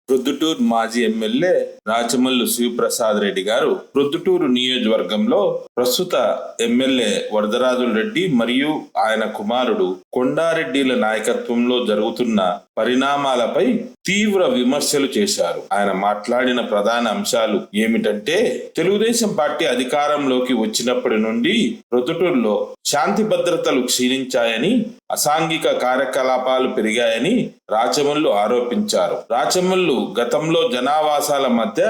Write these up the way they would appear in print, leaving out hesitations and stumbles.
ప్రొద్దుటూరు మాజీ ఎమ్మెల్యే రాచమల్లు శివప్రసాద్ రెడ్డి గారు ప్రొద్దుటూరు నియోజకవర్గంలో ప్రస్తుత ఎమ్మెల్యే వరదరాజుల రెడ్డి మరియు ఆయన కుమారుడు కొండారెడ్డిల నాయకత్వంలో జరుగుతున్న పరిణామాలపై తీవ్ర విమర్శలు చేశారు. ఆయన మాట్లాడిన ప్రధాన అంశాలు ఏమిటంటే, తెలుగుదేశం పార్టీ అధికారంలోకి వచ్చినప్పటి నుండి ప్రొద్దుటూరులో శాంతి భద్రతలు క్షీణించాయని, అసాంఘిక కార్యకలాపాలు పెరిగాయని రాచమల్లు ఆరోపించారు. రాచమల్లు గతంలో జనావాసాల మధ్య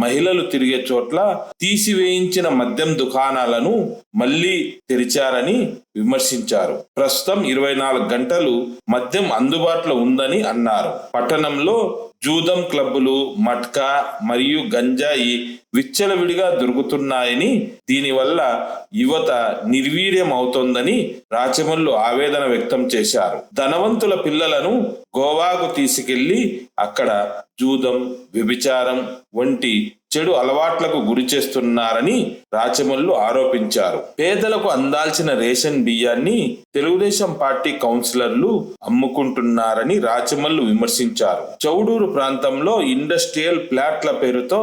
మహిళలు తిరిగే చోట్ల తీసివేయించిన మద్యం దుకాణాలను మళ్లీ తెరిచారని విమర్శించారు. ప్రస్తుతం 24 గంటలు మద్యం అందుబాటులో ఉందని అన్నారు. పట్టణంలో జూదం క్లబ్బులు, మట్కా మరియు గంజాయి విచ్చలవిడిగా దొరుకుతున్నాయని, దీనివల్ల యువత నిర్వీర్యం అవుతోందని రాచమల్లు ఆవేదన వ్యక్తం చేశారు. ధనవంతుల పిల్లలను గోవాకు తీసుకెళ్లి అక్కడ జూదం, వ్యభిచారం వంటి చెడు అలవాట్లకు గురి చేస్తున్నారని రాచమల్లు ఆరోపించారు. పేదలకు అందాల్సిన రేషన్ బియ్యాన్ని తెలుగుదేశం పార్టీ కౌన్సిలర్లు అమ్ముకుంటున్నారని రాచమల్లు విమర్శించారు. చౌడూరు ప్రాంతంలో ఇండస్ట్రియల్ ప్లాట్ల పేరుతో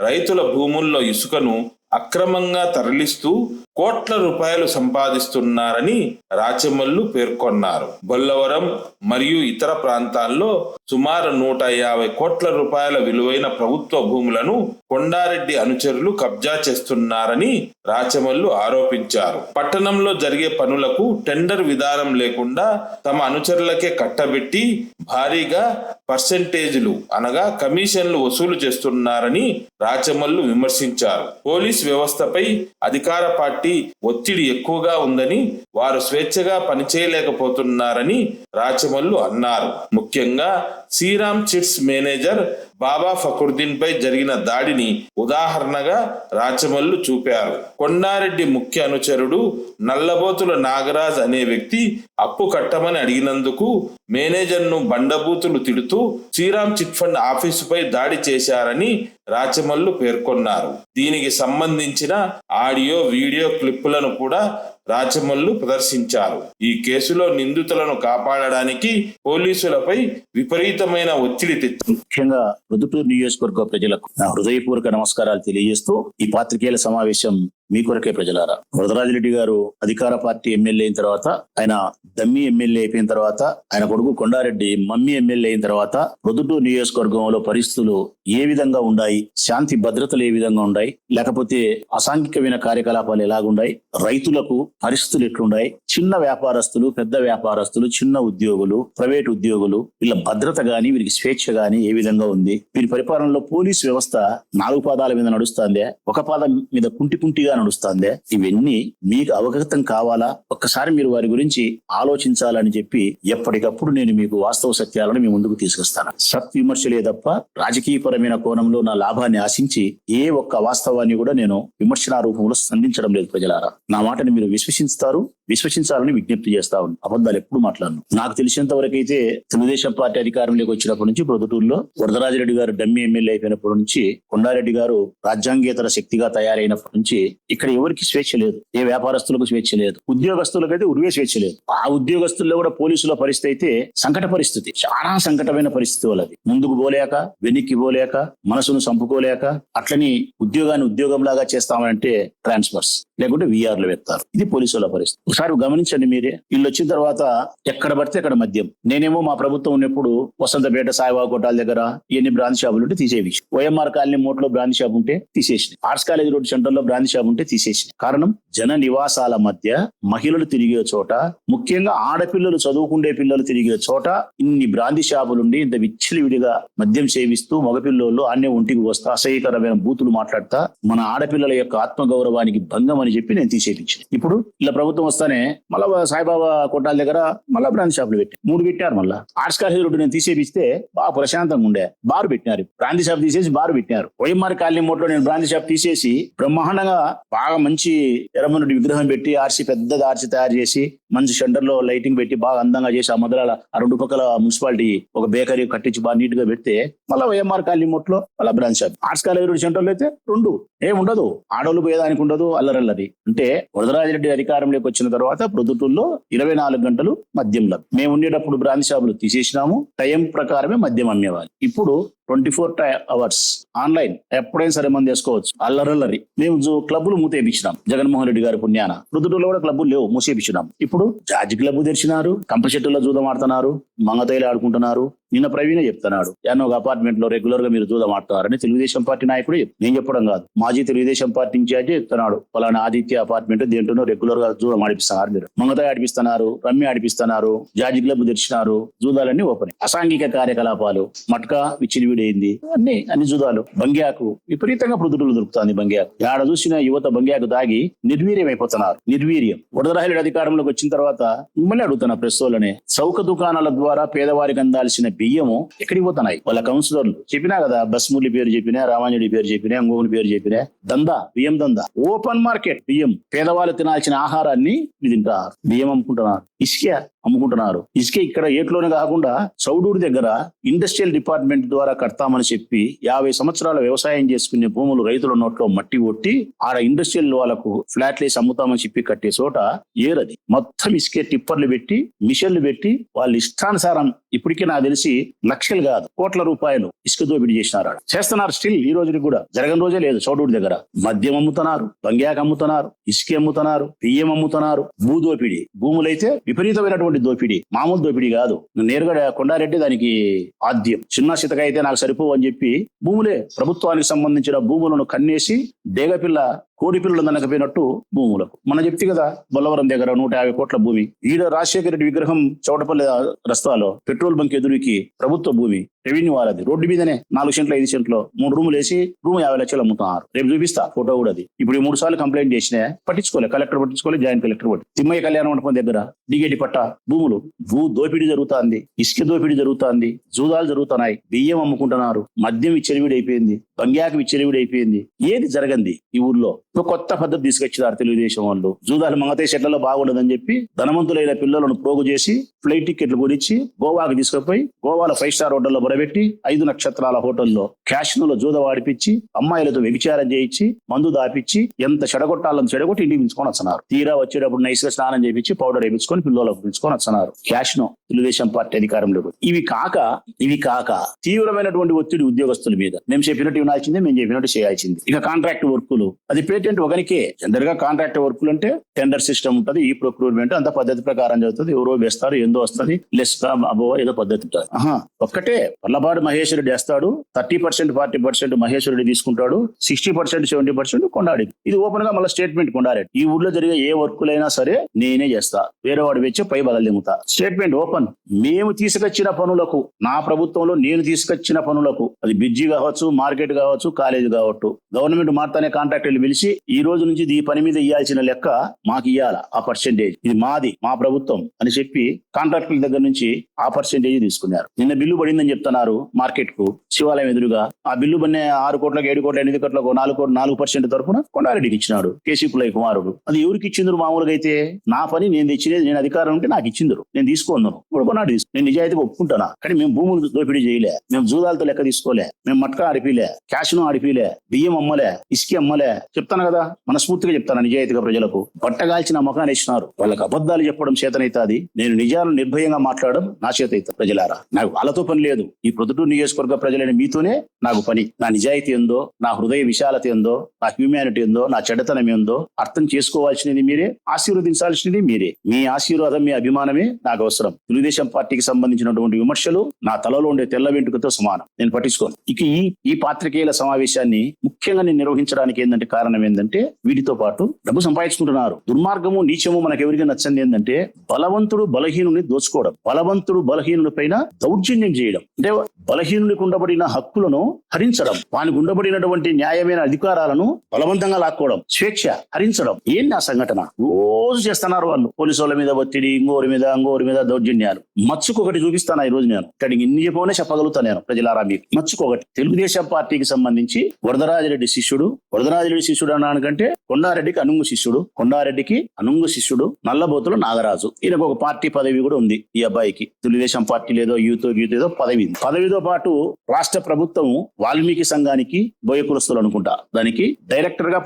రైతుల భూముల్లో ఇసుకను అక్రమంగా తరలిస్తూ కోట్ల రూపాయలు సంపాదిస్తున్నారని రాచమల్లు పేర్కొన్నారు. బొల్లవరం మరియు ఇతర ప్రాంతాల్లో సుమారు 150 కోట్ల రూపాయల విలువైన ప్రభుత్వ భూములను కొండారెడ్డి అనుచరులు కబ్జా చేస్తున్నారని రాచమల్లు ఆరోపించారు. పట్టణంలో జరిగే పనులకు టెండర్ విధానం లేకుండా తమ అనుచరులకే కట్టబెట్టి భారీగా పర్సెంటేజీలు అనగా కమిషన్లు వసూలు చేస్తున్నారని రాచమల్లు విమర్శించారు. పోలీస్ వ్యవస్థపై అధికార పార్టీ ఒత్తిడి ఎక్కువగా ఉందని, వారు స్వేచ్ఛగా పనిచేయలేకపోతున్నారని రాచమల్లు అన్నారు. ముఖ్యంగా శ్రీరామ్ చిట్స్ మేనేజర్ బాబా ఫకరుద్దీన్ పై జరిగిన దాడిని ఉదాహరణగా రాచమల్లు చూపారు. కొండారెడ్డి ముఖ్య అనుచరుడు నల్లబోతుల నాగరాజ్ అనే వ్యక్తి అప్పు కట్టమని అడిగినందుకు మేనేజర్ను బండబూతులు తిడుతూ శ్రీరామ్ చిట్ ఫండ్ ఆఫీసుపై దాడి చేశారని రాచమల్లు పేర్కొన్నారు. దీనికి సంబంధించిన ఆడియో, వీడియో క్లిప్పులను కూడా రాచమల్లు ప్రదర్శించారు. ఈ కేసులో నిందితులను కాపాడడానికి పోలీసులపై విపరీతమైన ఒత్తిడి తెచ్చింది. ముఖ్యంగా ప్రొద్దుటూరు నియోజకవర్గ ప్రజలకు హృదయపూర్వక నమస్కారాలు తెలియజేస్తూ ఈ పాత్రికేయుల సమావేశం మీ కొరకే ప్రజలారా. వరదరాజిరెడ్డి గారు అధికార పార్టీ ఎమ్మెల్యే అయిన తర్వాత, ఆయన దమ్మి ఎమ్మెల్యే అయిపోయిన తర్వాత, ఆయన కొడుకు కొండారెడ్డి మమ్మీ ఎమ్మెల్యే అయిన తర్వాత ప్రొద్దుటూరు నియోజకవర్గంలో పరిస్థితులు ఏ విధంగా ఉన్నాయి, శాంతి భద్రతలు ఏ విధంగా ఉన్నాయి, లేకపోతే అసాంఘికమైన కార్యకలాపాలు ఎలాగున్నాయి, రైతులకు పరిస్థితులు ఎట్లున్నాయి, చిన్న వ్యాపారస్తులు, పెద్ద వ్యాపారస్తులు, చిన్న ఉద్యోగులు, ప్రైవేట్ ఉద్యోగులు, వీళ్ళ భద్రత గాని, వీరికి స్వేచ్ఛ గాని ఏ విధంగా ఉంది, వీరి పరిపాలనలో పోలీస్ వ్యవస్థ 4 పాదాల మీద నడుస్తుందే, ఒక పాదం మీద కుంటిగా నడుస్తుందే, ఇవన్నీ మీకు అవగతం కావాలా? ఒక్కసారి మీరు వారి గురించి ఆలోచించాలని చెప్పి ఎప్పటికప్పుడు నేను మీకు వాస్తవ సత్యాలను మీ ముందుకు తీసుకొస్తాను. సత్విమర్శలే తప్ప రాజకీయపరమైన కోణంలో నా లాభాన్ని ఆశించి ఏ ఒక్క వాస్తవాన్ని కూడా నేను విమర్శన రూపంలో సంధించడం లేదు. ప్రజలారా, నా మాటని మీరు విశ్వసించాలని విజ్ఞప్తి చేస్తా ఉన్నాను. అబద్ధాలు ఎప్పుడు మాట్లాడను. నాకు తెలిసినంత వరకు అయితే తెలుగుదేశం పార్టీ అధికారంలోకి వచ్చినప్పటి నుంచి ప్రొద్దుటూరులో వరదరాజిరెడ్డి గారు డమ్మి ఎమ్మెల్యే అయిపోయినప్పటి నుంచి, కొండారెడ్డి గారు రాజ్యాంగేతర శక్తిగా తయారైనప్పటి నుంచి ఇక్కడ ఎవరికి స్వేచ్ఛ లేదు. ఏ వ్యాపారస్తులకు స్వేచ్ఛ లేదు, ఉద్యోగస్తులకైతే ఉరివే స్వేచ్ఛ లేదు. ఆ ఉద్యోగస్తుల్లో కూడా పోలీసుల పరిస్థితి అయితే సంకట పరిస్థితి, చాలా సంకటమైన పరిస్థితి వాళ్ళది. ముందుకు పోలేక, వెనక్కి పోలేక, మనసును చంపుకోలేక, అట్లని ఉద్యోగాన్ని ఉద్యోగంలాగా చేస్తామంటే ట్రాన్స్ఫర్స్ లేకుంటే వీఆర్లు పెడతారు. ఇది పోలీసుల పరిస్థితి. ఒకసారి గమనించండి మీరే. వీళ్ళు వచ్చిన తర్వాత ఎక్కడ పడితే అక్కడ మద్యం. నేనేమో మా ప్రభుత్వం ఉన్నప్పుడు వసంతపేట, సాయిబాబా కోటాల దగ్గర ఎన్ని బ్రాంచ్ షాపులు ఉంటే తీసేవి. ఓఎంఆర్ కాలనీ మోట్లో బ్రాంచ్ షాప్ ఉంటే తీసేసి, ఆర్ట్స్ కాలేజ్ రోడ్ సెంటర్ లో బ్రాంచ్ షాప్ ఉంటే తీసేసి. కారణం, జన నివాసాల మధ్య మహిళలు తిరిగే చోట, ముఖ్యంగా ఆడపిల్లలు చదువుకుండే పిల్లలు తిరిగే చోట ఇన్ని బ్రాంతి షాపులుండి ఇంత విచ్చలివిడిగా మద్యం సేవిస్తూ మగపిల్లలు అన్నే ఒంటికి వస్తా అసహ్యకరమైన బూతులు మాట్లాడతా మన ఆడపిల్లల యొక్క ఆత్మగౌరవానికి భంగం అని చెప్పి నేను తీసేపించాను. ఇప్పుడు ఇలా ప్రభుత్వం వస్తానే మళ్ళా సాయిబాబా కోటాల దగ్గర మళ్ళా బ్రాంతి షాపులు పెట్టారు, 3 పెట్టారు. మళ్ళా ఆర్ట్స్ కాలేజ్ రోడ్డు నేను తీసేపిస్తే బాగా ప్రశాంతంగా ఉండే, బారు పెట్టినారు. బ్రాంతి షాప్ తీసేసి బారు పెట్టినారు. వైఎంఆర్ కాలనీ మోట్లో నేను బ్రాంతి షాప్ తీసేసి బ్రహ్మాండంగా బాగా మంచి ఎర్రమనుడి విగ్రహం పెట్టి ఆర్సీ, పెద్దది ఆర్సీ తయారు చేసి మంచి షెంటర్ లో లైటింగ్ పెట్టి బాగా అందంగా చేసి ఆ మొదల ఆ 2 పక్కల మున్సిపాలిటీ ఒక బేకరీ కట్టించి బాగా నీట్ గా పెడితే మళ్ళీ వైఎంఆర్ కాలనీ మోట్లో మళ్ళీ branch shop. Arts college road centre లో అయితే 2 ఏముండదు, ఆడోళ్ళు పోయేదానికి ఉండదు, అల్లరల్లది. అంటే వరదరాజిరెడ్డి అధికారంలోకి వచ్చిన తర్వాత ప్రొద్దుటూరులో 24 గంటలు మద్యం లభ్యం. మేము ఉండేటప్పుడు బ్రాంతి షాపులు తీసేసినాము, టైం ప్రకారమే మద్యం అమ్మేవాళ్ళు. ఇప్పుడు 24 hours ఆన్లైన్, ఎప్పుడైనా సరే మంది వేసుకోవచ్చు. అల్లరల్లరి మేము క్లబ్బులు మూతేపించినాం జగన్మోహన్ రెడ్డి గారి పుణ్యాన. ప్రొద్దుటూరులో కూడా క్లబ్బులు లేవు, మూసేపించినాం. ఇప్పుడు జార్జి క్లబ్ తెరిచినారు, కంపషెట్టుల్లో జూదం ఆడుతున్నారు, మంగతైలు ఆడుకుంటున్నారు. నిన్న ప్రవీణే చెప్తున్నాడు, యానో ఒక అపార్ట్మెంట్ లో రెగ్యులర్ గా మీరు జూదం ఆడుతున్నారని తెలుగుదేశం పార్టీ నాయకుడు నేను చెప్పడం కాదు, మాజీ తెలుగుదేశం పార్టీ ఇన్ఛార్జి చెప్తున్నాడు. పలానా ఆదిత్య అపార్ట్మెంట్ దేంట్లోనో రెగ్యులర్ గా జూదం ఆడిపిస్తున్నారు, మీరు మంగతాయి ఆడిపిస్తున్నారు, రమ్మి ఆడిపిస్తున్నారు, జార్జి క్లబ్ తెరిచినారు, జూదాలన్నీ ఓపెన్. అసాంఘిక కార్యకలాపాలు, మట్కా విచ్చిడివిడైంది, అన్ని జూదాలు. బంగ్యాకు విపరీతంగా ప్రొద్దుటూరు దొరుకుతుంది. బంగ్యాకు ఆడ చూసిన యువత బంగ్యాకు దాగి నిర్వీర్యం అయిపోతున్నారు. నిర్వీర్యం. వరదరాయుడు అధికారంలోకి వచ్చిన తర్వాత మిమ్మల్ని అడుగుతున్నా, ప్రెస్ వాళ్ళని, చౌక దుకాణాల ద్వారా పేదవారికి అందాల్సిన బియ్యము ఎక్కడికి పోతున్నాయి? వాళ్ళ కౌన్సిలర్లు చెప్పినా కదా, బస్మూలి పేరు చెప్పినా, రామాంజుడి పేరు చెప్పినా, ఇంకొకరి పేరు చెప్పినా, దందా, బియ్యం దందా, ఓపెన్ మార్కెట్. బియ్యం పేదవాళ్ళు తినాల్సిన ఆహారాన్ని ఇది తింటారు, బియ్యం అమ్ముకుంటున్నారు, ఇసుక అమ్ముకుంటున్నారు. ఇసుక ఇక్కడ ఏట్లోనే కాకుండా చౌడూరు దగ్గర ఇండస్ట్రియల్ డిపార్ట్మెంట్ ద్వారా కడతామని చెప్పి 50 సంవత్సరాల వ్యవసాయం చేసుకునే భూములు రైతుల నోట్లో మట్టి కొట్టి ఆడ ఇండస్ట్రియల్ వాళ్ళకు ఫ్లాట్లు వేసి అమ్ముతామని చెప్పి కట్టే చోట ఏరది మొత్తం ఇసుకే టిప్పర్లు పెట్టి మిషన్లు పెట్టి వాళ్ళు ఇష్టానుసారం ఇప్పటికీ నాకు తెలిసి లక్షలు కాదు కోట్ల రూపాయలు ఇసుక దోపిడీ చేస్తున్నారు. స్టిల్ ఈ రోజుకి కూడా జరగని రోజే లేదు. చౌడూరు దగ్గర మద్యం అమ్ముతున్నారు, బంగ్యాక్ అమ్ముతున్నారు, ఇసుక అమ్ముతున్నారు, బియ్యం అమ్ముతున్నారు. భూదోపిడీ, భూములైతే విపరీతమైనటువంటి దోపిడీ, మామూలు దోపిడీ కాదు. నేరుగా కొండారెడ్డి దానికి ఆద్యం. చిన్న చితక అయితే నాకు సరిపోవు అని చెప్పి భూములే, ప్రభుత్వానికి సంబంధించిన భూములను కన్నేసి డేగపిల్ల కోడి పిల్లలు దనకపోయినట్టు భూములకు. మనం చెప్తే కదా, బొల్లవరం దగ్గర 150 కోట్ల భూమి, ఈడ రాజశేఖర రెడ్డి విగ్రహం చౌటపల్లి రస్తాలో పెట్రోల్ బంక్ ఎదురుకి ప్రభుత్వ భూమి, రెవెన్యూ వాళ్ళది. రోడ్డు మీదనే 4 సెంట్లు 5 సెంట్లు 3 రూములు వేసి రూమ్ 50 లక్షలు అమ్ముతున్నారు. రేపు చూపిస్తా ఫోటో కూడా. అది ఇప్పుడు 3 సార్లు కంప్లైంట్ చేసినా పట్టించుకోలే, కలెక్టర్ పట్టించుకోలే, జాయింట్ కలెక్టర్ పట్టి. తిమ్మయ్య కళ్యాణ మండపం దగ్గర డిగేటి పట్ట భూములు, భూ దోపిడీ జరుగుతుంది, ఇసుక దోపిడీ జరుగుతుంది, జూదాలు జరుగుతున్నాయి, బియ్యం అమ్ముకుంటున్నారు, మద్యం విచ్చలవిడి అయిపోయింది, బంగ్యాకు విచ్చలవిడి అయిపోయింది. ఏది జరగంది ఈ ఊర్లో? కొత్త పద్ధతి తీసుకొచ్చినారు తెలుగుదేశం వాళ్ళు. జూదాలు మంగతే చెట్లలో బాగుండదని చెప్పి ధనవంతులైన పిల్లలను ప్రోగు చేసి ఫ్లైట్ టికెట్లు కొనిచ్చి గోవాకి తీసుకుపోయి గోవాలో 5 స్టార్ హోటల్లో బొరబెట్టి 5 నక్షత్రాల హోటల్లో క్యాష్నులో జూద వాడిపించి అమ్మాయిలతో వ్యభిచారం చేయించి మందు దాపిచ్చి ఎంత చెడగొట్టాలని చెడగొట్టి ఇంటికి పిలుచుకొని వస్తున్నారు. తీరా వచ్చేటప్పుడు నైస్ గా స్నానం చేయించి పౌడర్ వేయించుకొని పిల్లలకు పిలుచుకొని వస్తున్నారు. క్యాష్ను తెలుగుదేశం పార్టీ అధికారంలో. ఇవి కాక తీవ్రమైనటువంటి ఒత్తిడి ఉద్యోగస్తుల మీద. మేము చెప్పినట్టు వినాల్సిందే, మేము చెప్పినట్టు చేయాల్సింది. ఇక కాంట్రాక్ట్ వర్కులు, అది పేటెంట్ ఒకరికే. జనరల్ గా కాంట్రాక్ట్ వర్కులు అంటే టెండర్ సిస్టమ్ ఉంటుంది, ఈ ప్రొక్యూర్మెంట్ అంత పద్ధతి ప్రకారం జరుగుతుంది. ఎవరో వేస్తారు, ఎందో వస్తుంది, లెస్ అబో ఏదో పద్ధతి ఉంటుంది. ఒక్కటే పల్లబాడు మహేశ్వర రెడ్డి వేస్తాడు, 30% 40% మహేశ్వర రెడ్డి తీసుకుంటాడు, 60% 70% కొండారెడ్డి. ఇది ఓపెన్ గా మళ్ళీ స్టేట్మెంట్ కొండారెడ్డి. ఈ ఊర్లో జరిగే ఏ వర్కులైనా సరే నేనే చేస్తా, వేరే వాడు వచ్చి పై బదలిముతా. Statement open. మేము తీసుకొచ్చిన పనులకు, నా ప్రభుత్వంలో నేను తీసుకొచ్చిన పనులకు, అది బ్రిడ్జి కావచ్చు, మార్కెట్ కావచ్చు, కాలేజ్ కావచ్చు, గవర్నమెంట్ మాత్రమే కాంట్రాక్టర్లు పిలిచి ఈ రోజు నుంచి ఈ పని మీద ఇవ్వాల్సిన లెక్క మాకు ఇవ్వాల, ఆ పర్సెంటేజ్ ఇది మాది, మా ప్రభుత్వం అని చెప్పి కాంట్రాక్టర్ల దగ్గర నుంచి ఆ పర్సెంటేజ్ తీసుకున్నారు. నిన్న బిల్లు పడిందని చెప్తున్నారు మార్కెట్ కు, శివాలయం ఎదురుగా. ఆ బిల్లు పన్నే 6 కోట్లకు 7 కోట్ల 8 కోట్లకు 4% తరఫున కొండారెడ్డికి ఇచ్చినాడు కేసీ పుల్లయ్య కుమారుడు. అది ఎవరికి ఇచ్చిందరు? మామూలుగా అయితే నా పని నేను తెచ్చినది, నేను అధికారం ఉంటే నాకు ఇచ్చిందరు, నేను తీసుకున్నాను. ఇప్పుడు కొన్నాడు నేను నిజాయితీగా ఒప్పుకుంటానా. కానీ మేము భూములు దోపిడీ చేయలే, మేము జూదాలతో లెక్క తీసుకోలే, మేము మట్కా ఆడిపిలే, క్యాష్ను ఆడిపిలే, బియ్యం అమ్మలే, ఇసుక అమ్మలే. చెప్తాను కదా, మనస్ఫూర్తిగా చెప్తాను నిజాయితీగా. ప్రజలకు బట్టగాల్చిన ముఖాన్ని ఇచ్చినారు. వాళ్ళకి అబద్ధాలు చెప్పడం చేతనైతాది, నేను నిజాలు నిర్భయంగా మాట్లాడడం నా చేత అవుతుంది. ప్రజలారా, నాకు వాళ్ళతో పని లేదు. ఈ ప్రొద్దుటూరు నియోజకవర్గ ప్రజలైన మీతోనే నాకు పని. నా నిజాయితీ ఏందో, నా హృదయ విశాలత ఏందో, నా హ్యూమానిటీ ఏందో, నా చెడ్డతనం ఏందో అర్థం చేసుకోవాల్సినది మీరే, ఆశీర్వదించాల్సినది మీరే. మీ ఆశీర్వాదం, మీ అభిమానమే నాకు అవసరం. తెలుగుదేశం పార్టీకి సంబంధించినటువంటి విమర్శలు నా తలలో ఉండే తెల్ల వెంట్రుకతో సమానం, నేను పట్టించుకోను. ఇక ఈ పాత్రికేయుల సమావేశాన్ని ముఖ్యంగా నేను నిర్వహించడానికి ఏంటంటే కారణం ఏంటంటే, వీటితో పాటు డబ్బు సంపాదించుకుంటున్నారు. దుర్మార్గము, నీచము మనకు ఎవరికి నచ్చంది ఏంటంటే, బలవంతుడు బలహీనుని దోచుకోవడం, బలవంతుడు బలహీనుడి పైన దౌర్జన్యం చేయడం, అంటే బలహీనునికి ఉండబడిన హక్కులను హరించడం, వానికి ఉండబడినటువంటి న్యాయమైన అధికారాలను బలవంతంగా లాక్కోవడం, స్వేచ్ఛ హరించడం. ఏంటి ఆ సంఘటన? రోజు చేస్తున్నారు వాళ్ళు. పోలీసు వాళ్ళ మీద ఒత్తిడి, ఇంగోరి మీద దౌర్జన్యాలు. మచ్చుకొకటి చూపిస్తాను ఈ రోజు. నేను ఇక్కడికి ఇన్ని చెప్పనే చెప్పగలుగుతాను నేను. ప్రజలారా, మీకు మచ్చుకొకటి తెలుగుదేశం పార్టీకి సంబంధించి వరదరాజ వరదరాజిరెడ్డి శిష్యుడు. వరదరాజిరెడ్డి శిష్యుడు అన్నానికంటే కొండారెడ్డికి అనుంగు శిష్యుడు. కొండారెడ్డికి అనుంగు శిష్యుడు నల్లబోతుల నాగరాజు. ఈయనకు ఒక పార్టీ పదవి కూడా ఉంది ఈ అబ్బాయికి. తెలుగుదేశం పార్టీ లేదో యూత్ ఏదో పదవి. పదవితో పాటు రాష్ట్ర ప్రభుత్వం వాల్మీకి సంఘానికి బోయ కులస్తులు అనుకుంటా దానికి డైరెక్టర్ గా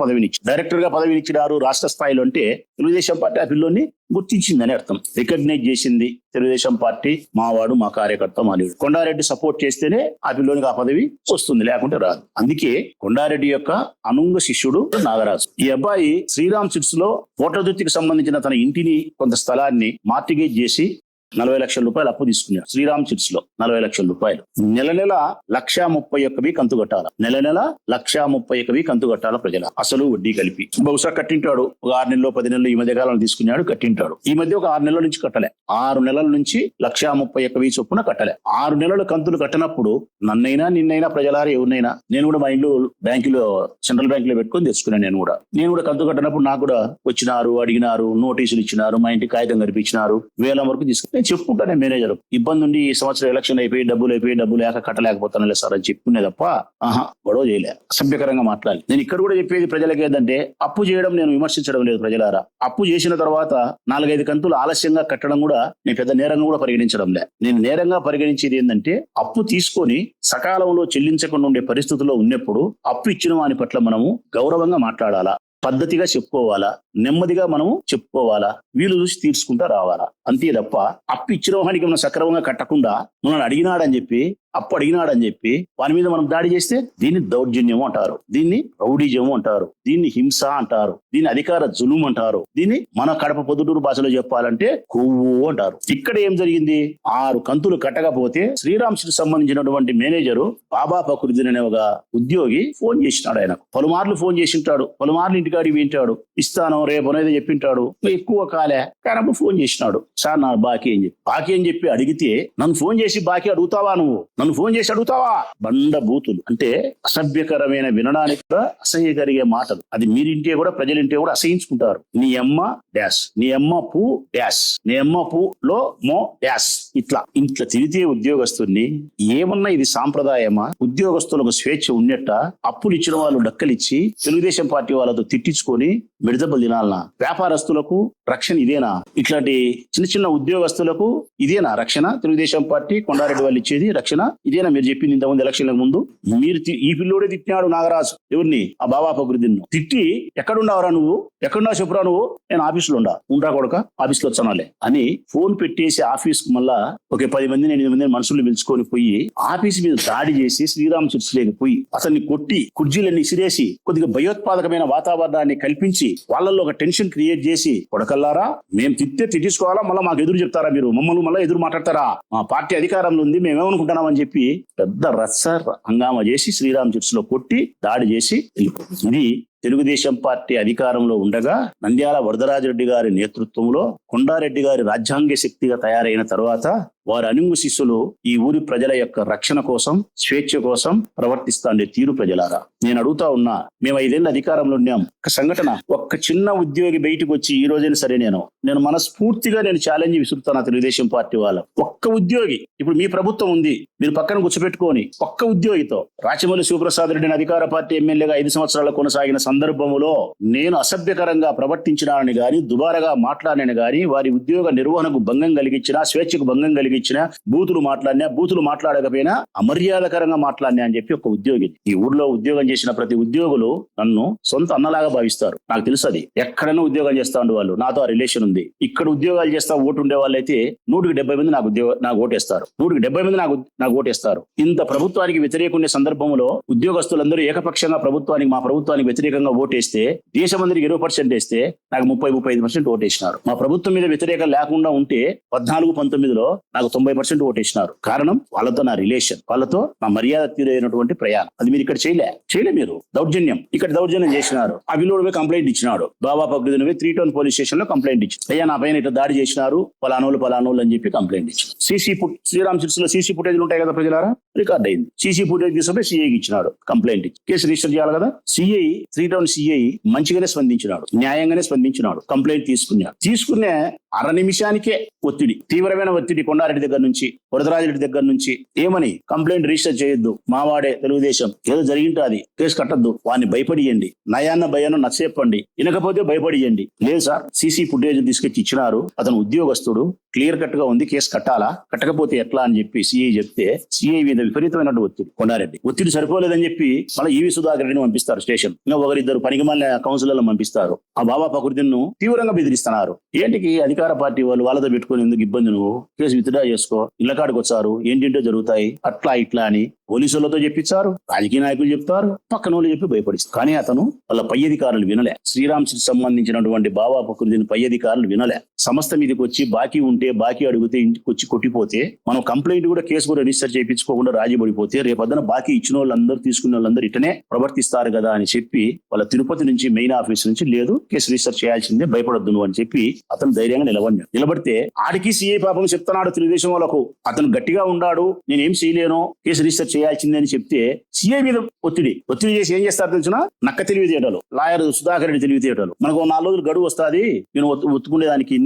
పదవినిచ్చినారు రాష్ట్ర స్థాయిలో. అంటే తెలుగుదేశం పార్టీ ఆ పిల్లోని గుర్తించిందని అర్థం, రికగ్నైజ్ చేసింది. తెలుగుదేశం పార్టీ మావాడు, మా కార్యకర్త, మానేడు. కొండారెడ్డి సపోర్ట్ చేస్తేనే ఆ పిల్లోనికి ఆ పదవి వస్తుంది, లేకుంటే రాదు. అందుకే కొండారెడ్డి యొక్క అనుంగ శిష్యుడు నాగరాజు. ఈ అబ్బాయి శ్రీరామ్ చిట్స్ లో ఓటర్దుర్తికి సంబంధించిన తన ఇంటిని, కొంత స్థలాన్ని మార్టిగేజ్ చేసి 40 లక్షల రూపాయలు అప్పు తీసుకున్నాడు. శ్రీరామ్ చిట్స్ లో 40 లక్షల రూపాయలు. నెల 1,31,000 కంతు కట్టాల. నెల 1,31,000 కంతు కట్టాల ప్రజల, అసలు వడ్డీ కలిపి. బహుశా కట్టింటాడు ఒక 6 నెలలు 10 నెలలు ఈ మధ్య కాలంలో తీసుకున్నాడు, కట్టింటాడు. ఈ మధ్య ఒక 6 నెలల నుంచి కట్టలే. 6 నెలల నుంచి 1,31,000 చొప్పున కట్టలే. 6 నెలల కంతులు కట్టినప్పుడు నన్నైనా నిన్నైనా ప్రజలారా ఎవరినైనా, నేను కూడా మా ఇంట్లో బ్యాంకులో సెంట్రల్ బ్యాంక్ లో పెట్టుకొని తెచ్చుకున్నాను. నేను కూడా కంతు కట్టినప్పుడు నాకు కూడా వచ్చినారు, అడిగినారు, నోటీసులు ఇచ్చినారు, మా ఇంటి కాగితం కనిపించినారు, 1000 వరకు తీసుకుని నేను చెప్పుకుంటానే మేనేజర్ ఇబ్బంది ఉండి ఈ సంవత్సరం ఎలక్షన్ అయిపోయి డబ్బు లేక కట్టలేకపోతాను సార్ అని చెప్పుకునే తప్ప గొడవ చేయలే, అసభ్యకరంగా మాట్లాడాలి. నేను ఇక్కడ కూడా చెప్పేది ప్రజలకి ఏంటంటే, అప్పు చేయడం నేను విమర్శించడం లేదు ప్రజలారా. అప్పు చేసిన తర్వాత 4-5 కంతులు ఆలస్యంగా కట్టడం కూడా నేను పెద్ద నేరంగా కూడా పరిగణించడం లే. నేను నేరంగా పరిగణించేది ఏంటంటే, అప్పు తీసుకొని సకాలంలో చెల్లించకుండా ఉండే పరిస్థితుల్లో ఉన్నప్పుడు అప్పు ఇచ్చిన వాని పట్ల మనము గౌరవంగా మాట్లాడాలా, పద్ధతిగా చెప్పుకోవాలా, నెమ్మదిగా మనము చెప్పుకోవాలా, వీలు చూసి తీర్చుకుంటా రావాలా. అంతే తప్ప అప్పు ఇచ్చిన వానికి మనం సక్రమంగా కట్టకుండా మనల్ని అప్పు అడిగినాడని చెప్పి వాని మీద మనం దాడి చేస్తే దీన్ని దౌర్జన్యం అంటారు, దీన్ని రౌడీజం అంటారు, దీన్ని హింస అంటారు, దీన్ని అధికార జులుం అంటారు, దీన్ని మన కడప పొద్దుటూరు భాషలో చెప్పాలంటే కొవ్వు అంటారు. ఇక్కడ ఏం జరిగింది? 6 కంతులు కట్టకపోతే శ్రీరామ్ కి సంబంధించినటువంటి మేనేజరు బాబా ఫక్రుద్దీన్ అనే ఒక ఉద్యోగి ఫోన్ చేసినాడు. ఆయనకు పలుమార్లు ఫోన్ చేసింటాడు, పలుమార్లు ఇంటికాడికి వింటాడు, ఇస్తాను రేపు అనేది చెప్పింటాడు, ఎక్కువ కాలే కానీ ఫోన్ చేసినాడు. సార్ నా బాకీ అని చెప్పి అడిగితే, నన్ను ఫోన్ చేసి బాకీ అడుగుతావా, నన్ను ఫోన్ చేసి అడుగుతావా? బండ బూతులు. అంటే అసభ్యకరమైన, వినడానికి కూడా అసహ్య కలిగే మాటలు. అది మీరింటే కూడా ప్రజలింటే కూడా అసహించుకుంటారు. నీ అమ్మ డాష్, నీ అమ్మ పూ డాష్, నీ అమ్మ పూలో మో డాష్. ఇట్లా తిరిగితే ఉద్యోగస్తుల్ని ఏమన్నా ఇది సాంప్రదాయమా? ఉద్యోగస్తులకు స్వేచ్ఛ ఉన్నట్ట అప్పులు ఇచ్చిన వాళ్ళు డక్కలిచ్చి తెలుగుదేశం పార్టీ వాళ్ళతో తిట్టించుకొని మిడదబ్బలు తినాలనా? వ్యాపారస్తులకు రక్షణ ఇదేనా? ఇట్లాంటి చిన్న ఉద్యోగస్తులకు ఇదేనా రక్షణ? తెలుగుదేశం పార్టీ కొండారెడ్డి వాళ్ళు ఇచ్చేది రక్షణ ఇదేనా? మీరు చెప్పింది ఇంతకుముందు ఎలక్షన్ల ముందు. మీరు ఈ పిల్లోడే తిట్టినాడు నాగరాజు. ఎవరిని? ఆ బాబా ఫక్రుద్దీన్ తిట్టి, ఎక్కడున్నావురా నువ్వు, ఎక్కడున్నావు చెప్పురా నువ్వు, నేను ఆఫీసులో ఉంటా కొడక, ఆఫీస్లో వచ్చానాలే అని ఫోన్ పెట్టేసి ఆఫీస్ కు మళ్ళా ఒక 10 మంది 8 మంది మనుషులు పిలుచుకొని పోయి ఆఫీస్ మీద దాడి చేసి శ్రీరామ్ చిట్స్ లేకపోయి అతన్ని కొట్టి కుర్జీలన్నీ ఇసిరేసి కొద్దిగా భయోత్పాదకమైన వాతావరణాన్ని కల్పించి వాళ్ళల్లో ఒక టెన్షన్ క్రియేట్ చేసి, కొడకల్లారా మేము తిట్టించుకోవాలా, మళ్ళీ మాకు ఎదురు చెప్తారా, మీరు మమ్మల్ని మళ్ళీ ఎదురు మాట్లాడతారా, మా పార్టీ అధికారంలో ఉంది మేమేమనుకుంటున్నాం అని చెప్పి పెద్ద రచ్చ హంగామా చేసి శ్రీరామ్ చిట్స్ లో కొట్టి దాడి చేసి వెళ్ళిపోతుంది. ఇది తెలుగుదేశం పార్టీ అధికారంలో ఉండగా నంద్యాల వరదరాజిరెడ్డి గారి నేతృత్వంలో కొండారెడ్డి గారి రాజ్యాంగ శక్తిగా తయారైన తర్వాత వారి అనుంగు శిష్యులు ఈ ఊరి ప్రజల యొక్క రక్షణ కోసం, స్వేచ్ఛ కోసం ప్రవర్తిస్తాండే తీరు ప్రజలారా. నేను అడుగుతా ఉన్నా, మేము 5 ఏళ్ళ అధికారంలో ఉన్నాం. ఒక సంఘటన, ఒక్క చిన్న ఉద్యోగి బయటకు వచ్చి ఈ రోజైనా సరే నేను మనస్ఫూర్తిగా ఛాలెంజ్ విసురుతాను తెలుగుదేశం పార్టీ వాళ్ళ. ఒక్క ఉద్యోగి, ఇప్పుడు మీ ప్రభుత్వం ఉంది, మీరు పక్కన కూర్చోబెట్టుకొని ఒక్క ఉద్యోగితో రాచమల్లి శివప్రసాద్ రెడ్డిని అధికార పార్టీ ఎమ్మెల్యేగా 5 సంవత్సరాలు కొనసాగిన సందర్భంలో నేను అసభ్యకరంగా ప్రవర్తించినానని గాని, దుబారగా మాట్లాడినని గాని, వారి ఉద్యోగ నిర్వహణకు భంగం కలిగించినా, స్వేచ్ఛకు భంగం కలిగించిన, బూతులు మాట్లాడకపోయినా అమర్యాదకరంగా మాట్లాడినా అని చెప్పి ఒక ఉద్యోగి. ఈ ఊర్లో ఉద్యోగం చేసిన ప్రతి ఉద్యోగులు నన్ను సొంత అన్నలాగా భావిస్తారు. నాకు తెలుసు అది. ఎక్కడైనా ఉద్యోగం చేస్తా ఉండే వాళ్ళు, నాతో ఆ రిలేషన్ ఉంది. ఇక్కడ ఉద్యోగాలు చేస్తా ఓటు ఉండే వాళ్ళు అయితే 170 మంది నాకు ఓటేస్తారు. 170 మంది నాకు ఓటేస్తారు. ఇంత ప్రభుత్వానికి వ్యతిరేకుండే సందర్భంలో ఉద్యోగస్తులందరూ ఏకపక్షంగా మా ప్రభుత్వానికి వ్యతిరేకంగా ఓటేస్తే, దేశమందరికి 20% వేస్తే నాకు 30-35% ఓటేసినారు. మా ప్రభుత్వం మీద వ్యతిరేకం లేకుండా ఉంటే 14-19లో నాకు 90% ఓటేసినారు. కారణం వాళ్ళతో నా రిలేషన్, వాళ్ళతో నా మర్యాద తీరైనటువంటి ప్రయాణం. అది మీరు ఇక్కడ చేయలే మీరు దౌర్జన్యం. ఇక్కడ దౌర్జన్యం చేసినారు. ఆ విలువడిపై కంప్లైంట్ ఇచ్చినాడు. Baba Fakruddin three town police station లో కంప్లైంట్ ఇచ్చి, అయ్యా నా పైన ఇట్లా దాడి చేసినారు పలానోళ్ళు అని చెప్పి కంప్లైంట్ ఇచ్చి, శ్రీరామ్ చిట్స్ లో సీసీ ఫుటేజ్ ఉంటాయి కదా ప్రజలారా, రికార్డ్ అయింది. సీసీ ఫుటేజ్ తీసుకుపోయి సిఐకి ఇచ్చినాడు, కంప్లైంట్ ఇచ్చి కేసు రిజిస్టర్ చేయాలి కదా. త్రీ టౌన్ సిఐ మంచిగానే స్పందించినాడు, న్యాయంగానే స్పందించినాడు, కంప్లైంట్ తీసుకునే అర నిమిషానికే ఒత్తిడి, తీవ్రమైన ఒత్తిడి కొండారెడ్డి దగ్గర నుంచి, వరదరాజిరెడ్డి దగ్గర నుంచి. ఏమని? కంప్లైంట్ రిజిస్టర్ చేయొద్దు, మావాడే తెలుగుదేశం, ఏదో జరిగింటుంది, కేసు కట్టద్దు, వాడిని భయపడియండి, నయాన్న భయాన్ని నచ్చచెప్పండి, వినకపోతే భయపడియండి. లేదు సార్, సీసీ ఫుటేజ్ తీసుకొచ్చి ఇచ్చినారు, అతను ఉద్యోగస్తుడు, క్లియర్ కట్ గా ఉంది, కేసు కట్టాలా, కట్టకపోతే ఎట్లా అని చెప్పి సిఐ చెప్తే సిఐ మీద విపరీతమైన ఒత్తిడి. కొండారెడ్డి ఒత్తిడి సరిపోలేదని చెప్పి మళ్ళీ ఈవి సుధాకర్ రెడ్డిని పంపిస్తారు స్టేషన్. ఇంకా ఒకరిద్దరు పనికిమాలిన కౌన్సిలర్లను పంపిస్తారు. ఆ బాబా ఫక్రుద్దీన్ను తీవ్రంగా బెదిరిస్తున్నారు. ఏంటికి అధికార పార్టీ వాళ్ళు వాళ్ళతో పెట్టుకుని ఎందుకు ఇబ్బంది, నువ్వు కేసు విత్డ్రా చేసుకో, ఇళ్ల కాడికి వచ్చారు, ఏంటంటో జరుగుతాయి, అట్లా ఇట్లా అని పోలీసులతో చెప్పించారు, రాజకీయ నాయకులు చెప్తారు, పక్కన వాళ్ళు చెప్పి భయపడిస్తారు. కానీ అతను వాళ్ళ పై అధికారులు వినలే. శ్రీరామ్ సంబంధించినటువంటి బాబా ఫక్రుద్దీన్ పై అధికారులు వినలే. సంస్థ మీదకి వచ్చి బాకీ ఉంటే, బాకీ అడిగితే ఇంటికి వచ్చి కొట్టిపోతే, మనం కంప్లైంట్ కూడా కేసు కూడా రిజిస్టర్ చేయించుకోకుండా రాజీ పడిపోతే, రేపొద్దున బాకీ ఇచ్చిన వాళ్ళందరూ తీసుకున్న వాళ్ళందరూ ఇటనే ప్రవర్తిస్తారు కదా అని చెప్పి వాళ్ళ తిరుపతి నుంచి మెయిన్ ఆఫీస్ నుంచి లేదు, కేసు రిజిస్టర్ చేయాల్సిందే, భయపడద్దు నువ్వు అని చెప్పి అతను ధైర్యంగా నిలబడితే ఆడికి సిఐ పాపం చెప్తున్నాడు తెలుగుదేశం వాళ్ళకు, అతను గట్టిగా ఉన్నాడు, నేనేం చేయలేను, కేసు రిజిస్టర్ చేయాల్సిందే అని చెప్తే సిఐ మీద ఒత్తిడి చేసి ఏం చేస్తారు తెలిసిన? నక్క తెలివితేటలు, లాయర్ సుధాకర్ రెడ్డి తెలివితేటలు. మనకు 4 రోజులు గడువు వస్తుంది, నేను ఒత్తుకునేదానికి,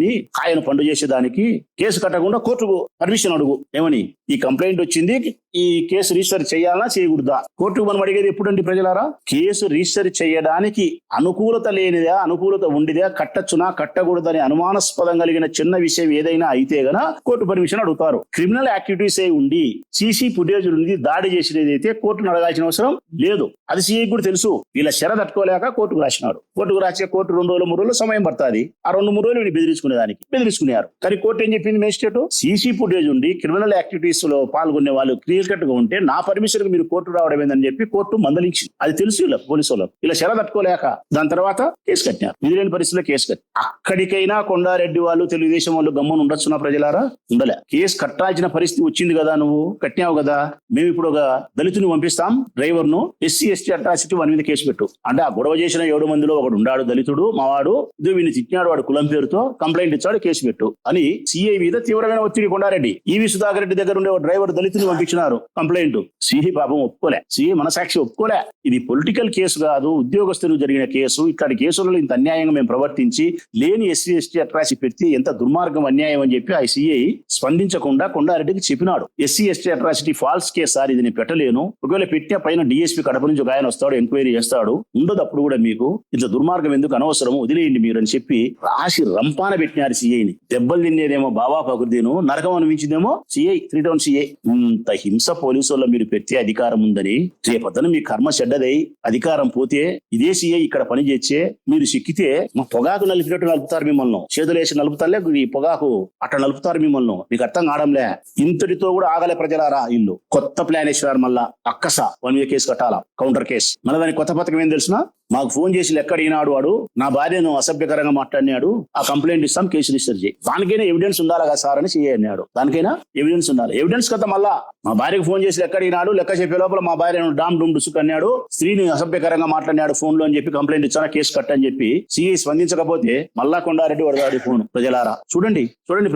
ఆయన పండు చేసేదానికి, కేసు కట్టకుండా కోర్టుకు పర్మిషన్ అడుగు. ఏమని? ఈ కంప్లైంట్ వచ్చింది, ఈ కేసు రిజిస్టర్ చేయాలన్నా చేయకూడదా? కోర్టుకు మనం అడిగేది ఎప్పుడండి ప్రజలారా? కేసు రిజిస్టర్ చేయడానికి అనుకూలత లేనిదా, అనుకూలత ఉండిదా, కట్టచ్చునా కట్టకూడదని అనుమానాస్పదం కలిగిన చిన్న విషయం ఏదైనా అయితే గన కోర్టు పర్మిషన్ అడుగుతారు. క్రిమినల్ యాక్టివిటీస్ అయి ఉండి సీసీ ఫుటేజ్ ఉంది, దాడి చేసినది అయితే కోర్టును అడగాల్సిన అవసరం లేదు. అది సిఐ కూడా తెలుసు. వీళ్ళ శర తట్టుకోలేక కోర్టుకు రాసినాడు. కోర్టుకు రాసే కోర్టు 2 రోజులు 3 రోజులు సమయం పడుతుంది. ఆ 2-3 రోజులు వీళ్ళు బెదిరించుకున్నారు. కానీ కోర్టు ఏం చెప్పింది? మేజిస్ట్రేట్ సీసీ ఫుటేజ్ ఉండి క్రిమినల్ యాక్టివిటీస్ లో పాల్గొనే వాళ్ళు క్లియర్ కట్ గా ఉంటే నా పర్మిషన్ మీరు కోర్టు రావడం ఏందని చెప్పి కోర్టు మందలించింది. అది తెలుసు ఇలా పోలీసు వాళ్ళకు. ఇలా శర తట్టుకోలేక దాని తర్వాత కేసు కట్టినారు. విధిలేని పరిస్థితిలో కేసు కట్టి అక్కడికైనా కొండారెడ్డి వాళ్ళు తెలుగుదేశం వాళ్ళు గమ్మున ఉండొచ్చున్నా ప్రజలారా? ఉండలే. కేసు కట్టాల్సిన పరిస్థితి వచ్చింది కదా, నువ్వు కట్టినావు కదా, మేము ఇప్పుడు ఒక దళితుని పంపిస్తాం, డ్రైవర్ ను, SC ST అట్రాసిటీ వాని మీద కేసు పెట్టు అంటే, ఆ గొడవ చేసిన 7 మందిలో ఒకడు ఉండాడు దళితుడు, మావాడు, ఇది వీడిని తిట్టినాడు, వాడు కులం పేరుతో కంప్లైంట్ ఇచ్చాడు, కేసు పెట్టు అని సిఐ మీద తీవ్రమైన ఒత్తిడి. కొండారెడ్డి ఈవి సుధాకర్ రెడ్డి దగ్గర ఉండే డ్రైవర్ దళితుని పంపించినారు కంప్లైంట్. సిఐ పాపం ఒప్పుకోలే, సిఐ మనసాక్షి ఒప్పుకోలే. ఇది పొలిటికల్ కేసు కాదు, ఉద్యోగస్తులు జరిగిన కేసు, ఇట్లాంటి కేసులలో ఇంత అన్యాయంగా మేము ప్రవర్తించి లేని SC ST అట్రాసిటీ పెడితే ఎంత దుర్మార్గం, అన్యాయం అని చెప్పి ఆ సిఐ స్పందించకుండా కొండారెడ్డికి చెప్పినాడు. SC ST atrocity false case sir, ఇది నేను పెట్టలేను, ఒకవేళ పెట్టే పైన DSP కడప నుంచి ఒక ఆయన వస్తాడు, ఎంక్వైరీ చేస్తాడు, ఉండదు అప్పుడు కూడా మీకు ఇంత దుర్మార్గం ఎందుకు, అనవసరం, వదిలేయండి మీరు అని చెప్పి రాసి రంపాన పెట్టినారు సిఐని. దెబ్బలు తినేదేమో బాబా ఫక్రుద్దీన్, నరకం అనిపించిందేమో సిఐ, 3 టౌన్ సిఐ. ఇంత హింస పోలీసు వాళ్ళు మీరు పెట్టే అధికారం ఉందని, రేపొద్దున మీ కర్మ చెడ్డదై అధికారం పోతే ఇదే సిఐ ఇక్కడ పని చేస్తే మీరు సిక్కితే మా పొగాకు నలిపినట్టు నలుపుతారు మిమ్మల్ని, చేతులేసి నలుపుతారులే, ఈ పొగాకు అట్లా నలుపుతారు మిమ్మల్ని. మీకు అర్థం కావడంలే. ఇంతటితో కూడా ఆగలే ప్రజలారా. ఇల్లు కొత్త ప్లాన్ వేసినారు, మళ్ళా అక్కస 1 year కేసు కట్టాలా, కౌంటర్ కేసు. మళ్ళీ దానికి కొత్త పథకం ఏం తెలిసిన? మాకు ఫోన్ చేసి లెక్క అడిగినాడు, వాడు నా భార్యను అసభ్యకరంగా మాట్లాడినాడు, ఆ కంప్లైంట్ ఇస్తాం, కేసు రిజిస్టర్ చేయి. దానికైనా ఎవిడెన్స్ ఉండాలి కదా సార్ అని సిఐ అన్నాడు. దానికైనా ఎవిడెన్స్ ఉండాలి. ఎవిడెన్స్ కదా మళ్ళా మా భార్యకు ఫోన్ చేసి లెక్క అడిగినాడు, లెక్క చెప్పే లోపల మా భార్యను డామ్ డూమ్ డుసుకు అన్నాడు, స్త్రీని అసభ్యకరంగా మాట్లాడినాడు ఫోన్ లో అని చెప్పి కంప్లైంట్ ఇచ్చానా, కేసు కట్టని చెప్పి సిఐ స్పందించకపోతే మళ్ళా కొండారెడ్డి వరదాడి ఫోన్. ప్రజలారా చూడండి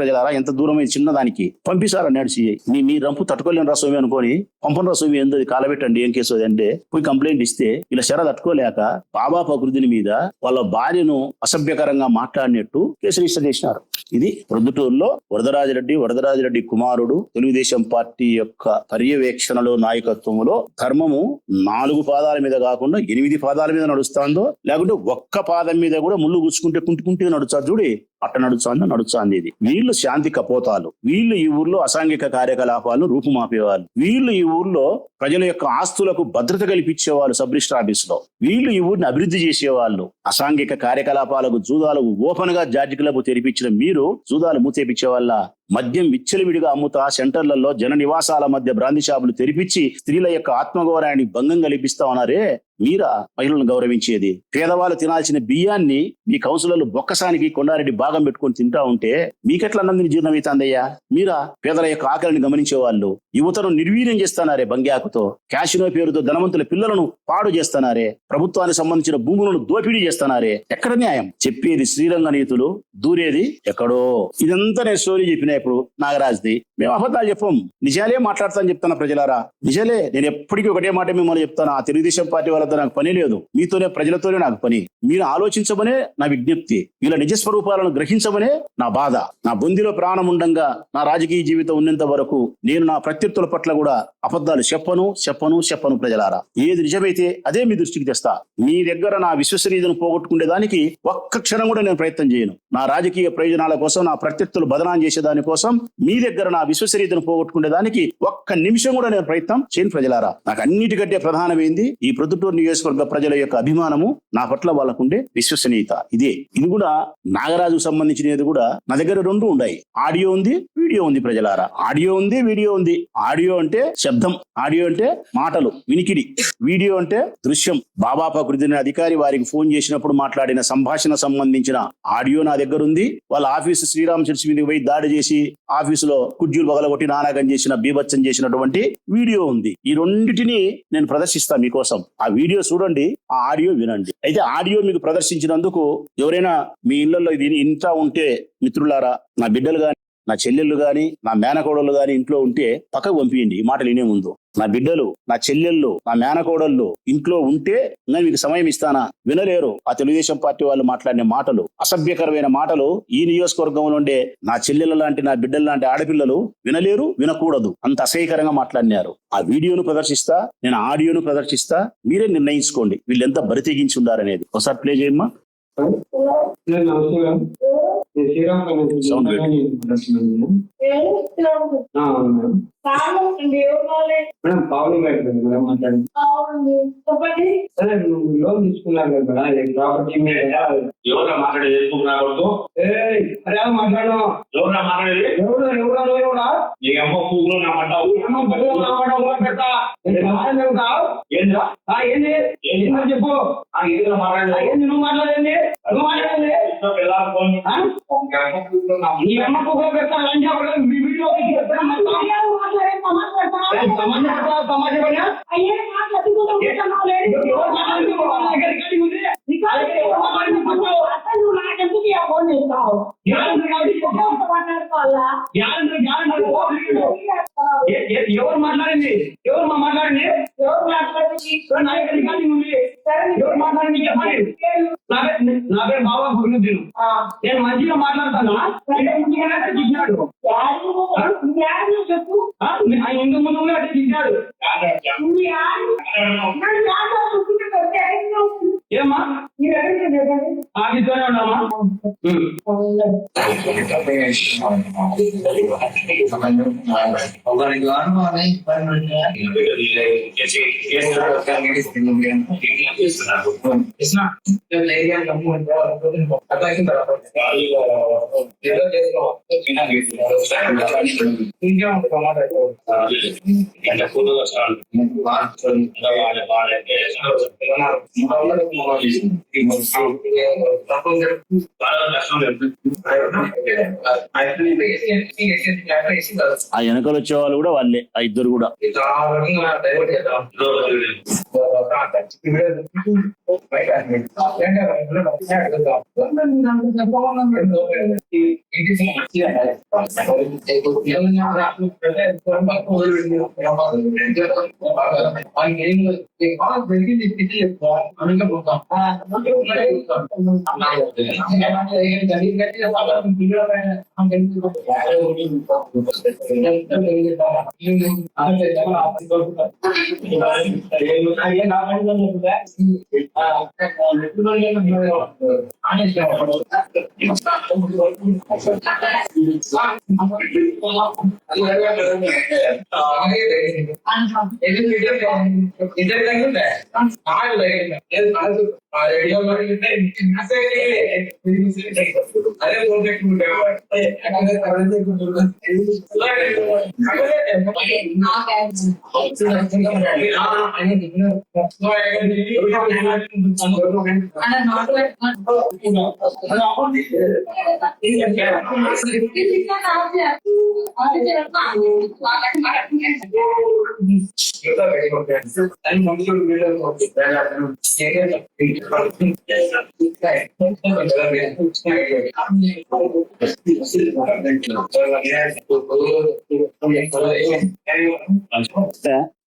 ప్రజలారా, ఎంత దూరమైన చిన్నదానికి పంపిస్తారన్నాడు సిఐ. మీ రంపు తట్టుకోలేని రసోమి అనుకోని పంపన రసోమి ఏంది కాలబెట్టండి, ఏం కేసు అంటే పోయి కంప్లైంట్ ఇస్తే ఇలా శర తట్టుకోలేక బాబా ఫక్రుద్దీన్ మీద వాళ్ళ భార్యను అసభ్యకరంగా మాట్లాడినట్టు కేసు రిజిస్టర్ చేసినారు. ఇది ప్రొద్దుటూరులో వరదరాజిరెడ్డి కుమారుడు తెలుగుదేశం పార్టీ యొక్క పర్యవేక్షణలో, నాయకత్వంలో ధర్మము 4 పాదాల మీద కాకుండా 8 పాదాల మీద నడుస్తుందో, లేకుంటే ఒక్క పాదం మీద కూడా ముళ్ళు గుచ్చుకుంటే కుంటుకుంటే నడుస్తారు చూడి, అట్ట నడుస్తుంది. ఇది వీళ్ళు శాంతి కపోతాలు, వీళ్ళు ఈ ఊర్లో అసాంఘిక కార్యకలాపాలను రూపుమాపేవాళ్ళు, వీళ్ళు ఈ ఊర్లో ప్రజల యొక్క ఆస్తులకు భద్రత కల్పించేవాళ్ళు, సబ్ రిజిస్టర్ ఆఫీస్ లో వీళ్ళు ఈ ఊరిని అభివృద్ధి చేసేవాళ్ళు. అసాంఘిక కార్యకలాపాలకు, జూదాలకు ఓపెన్ గా జార్జి క్లబ్ తెరిపించిన మీరు జూదాలు మూతేపించే వాళ్ళ, మద్యం విచ్చలవిడిగా అమ్ముతా సెంటర్లలో జన నివాసాల మధ్య బ్రాందీ షాపులు తెరిపించి స్త్రీల యొక్క ఆత్మగౌరవాన్ని భంగం కల్పిస్తా ఉన్నారే, మీరా మహిళలను గౌరవించేది? పేదవాళ్ళు తినాల్సిన బియ్యాన్ని మీ కౌన్సిలర్లు బొక్కసానికి కొండారెడ్డి భాగం పెట్టుకొని తింటా ఉంటే మీకెట్లా నందిని జీర్ణమవుతాందయ్యా? మీరా పేదల యొక్క ఆకలిని గమనించే వాళ్ళు? యువతను నిర్వీర్యం చేస్తున్నారే బంగ్యాకుతో, క్యాషినో పేరుతో ధనవంతుల పిల్లలను పాడు చేస్తున్నారే, ప్రభుత్వానికి సంబంధించిన భూములను దోపిడీ చేస్తున్నారే. ఎక్కడ న్యాయం? చెప్పేది శ్రీరంగ నీతులు, దూరేది ఎక్కడో. ఇదంతా నేను స్టోరీ చెప్పిన ఇప్పుడు నాగరాజ్ది. మేము అబద్ధాలు చెప్పం, నిజాలే మాట్లాడతాను చెప్తాను ప్రజలారా, నిజాలే. నేను ఎప్పటికీ ఒకటే మాట మిమ్మల్ని చెప్తాను, ఆ తెలుగుదేశం పార్టీ వాళ్ళతో వాళ్ళతో నాకు పని లేదు, మీతోనే ప్రజలతోనే నాకు పని. మీరు ఆలోచించమనే నా విజ్ఞప్తి, వీళ్ళ నిజస్వరూపాలను గ్రహించమనే నా బాధ. నా బొందిలో ప్రాణం ఉండంగా నా రాజకీయ జీవితం ఉన్నంత వరకు నేను నా ప్రత్యర్థుల పట్ల కూడా అబద్ధాలు చెప్పను ప్రజలారా. ఏది నిజమైతే అదే మీ దృష్టికి తెస్తా. మీ దగ్గర నా విశ్వసనీయతను పోగొట్టుకునే దానికి ఒక్క క్షణం కూడా నేను ప్రయత్నం చేయను. నా రాజకీయ ప్రయోజనాల కోసం, నా ప్రత్యర్థులు బదనాం చేసేదాని కోసం మీ దగ్గర నా విశ్వసనీయతను పోగొట్టుకునే దానికి ఒక్క నిమిషం కూడా నేను ప్రయత్నం చేయను ప్రజలారా. నాకు అన్నిటికంటే ప్రధానమైంది ఈ ప్రొద్దుటూరు నియోజకవర్గ ప్రజల యొక్క అభిమానము, నా పట్ల వాళ్ళకుండే విశ్వసనీయత. ఇది కూడా నాగరాజుకు సంబంధించినది కూడా నా దగ్గర రెండు ఉన్నాయి. ఆడియో ఉంది, వీడియో ఉంది ప్రజలారా. ఆడియో ఉంది, వీడియో ఉంది. ఆడియో అంటే శబ్దం, ఆడియో అంటే మాటలు వినికిడి, వీడియో అంటే దృశ్యం. బాబా ప్రకృతిని అధికారి వారికి ఫోన్ చేసినప్పుడు మాట్లాడిన సంభాషణ సంబంధించిన ఆడియో నా దగ్గర ఉంది. వాళ్ళ ఆఫీసు శ్రీరామ్ చర్చి మీదకి పోయి దాడి చేసి ఆఫీసులో కుర్జీలు పగలగొట్టి నానాగం చేసిన, బీభత్సం చేసినటువంటి వీడియో ఉంది. ఈ రెండింటిని నేను ప్రదర్శిస్తా మీకోసం. ఆ వీడియో చూడండి, ఆ ఆడియో వినండి. అయితే ఆడియో మీకు ప్రదర్శించినందుకు ఎవరైనా మీ ఇళ్లలో ఇది ఇంత ఉంటే మిత్రులారా, నా బిడ్డలు గాని, నా చెల్లెళ్ళు గాని, నా మేనకోడళ్ళు గాని ఇంట్లో ఉంటే పక్కకు పంపియండి. ఈ మాటలు వినే ముందు నా బిడ్డలు, నా చెల్లెళ్ళు, నా మేనకోడళ్ళు ఇంట్లో ఉంటే నేను మీకు సమయం ఇస్తానా? వినలేరు. ఆ తెలుగుదేశం పార్టీ వాళ్ళు మాట్లాడిన మాటలు, అసభ్యకరమైన మాటలు ఈ నియోజకవర్గంలో ఉండే నా చెల్లెళ్ళ లాంటి, నా బిడ్డల లాంటి ఆడపిల్లలు వినలేరు, వినకూడదు. అంత అసహ్యకరంగా మాట్లాడినారు. ఆ వీడియోను ప్రదర్శిస్తా, నేను ఆడియోను ప్రదర్శిస్తా. మీరే నిర్ణయించుకోండి వీళ్ళు ఎంత బరితెగించి ఉండారనేది. ఒకసారి ప్లే చేయమ్మా. సౌండ్ లోన్ తీసుకున్నారు కదా ప్రాపర్టీ మీద. ఎవరా మాట్లాడేది? మాట్లాడు. ఎవరా మాట్లాడేది? ఎవరా నీ అమ్మ పూగులో నా పడ్డావు. ఏంది చెప్పు. ఏదో మాట్లాడేది. ఏంది నువ్వు మాట్లాడండి, నువ్వు మాట్లాడండి. నీ అమ్మ పూగులో పెడతాను అని చెప్పడం మీ వీడియో ఎవరు మాట్లాడింది? ఎవరు మాట్లాడింది? ఎవరు మాట్లాడింది చెప్పండి. నా పేరు బాబా భగనుద్దీన్. నేను మంచిగా మాట్లాడతానా? చెప్పినాడు చెప్పు. ఇంత ముందు అంటే చెప్పాడు. ఏమ్మా ఆఫీస్లోనే ఉన్నామా? ఆ వెనకలు వచ్చే వాళ్ళు కూడా వాళ్ళే, ఆ ఇద్దరు కూడా.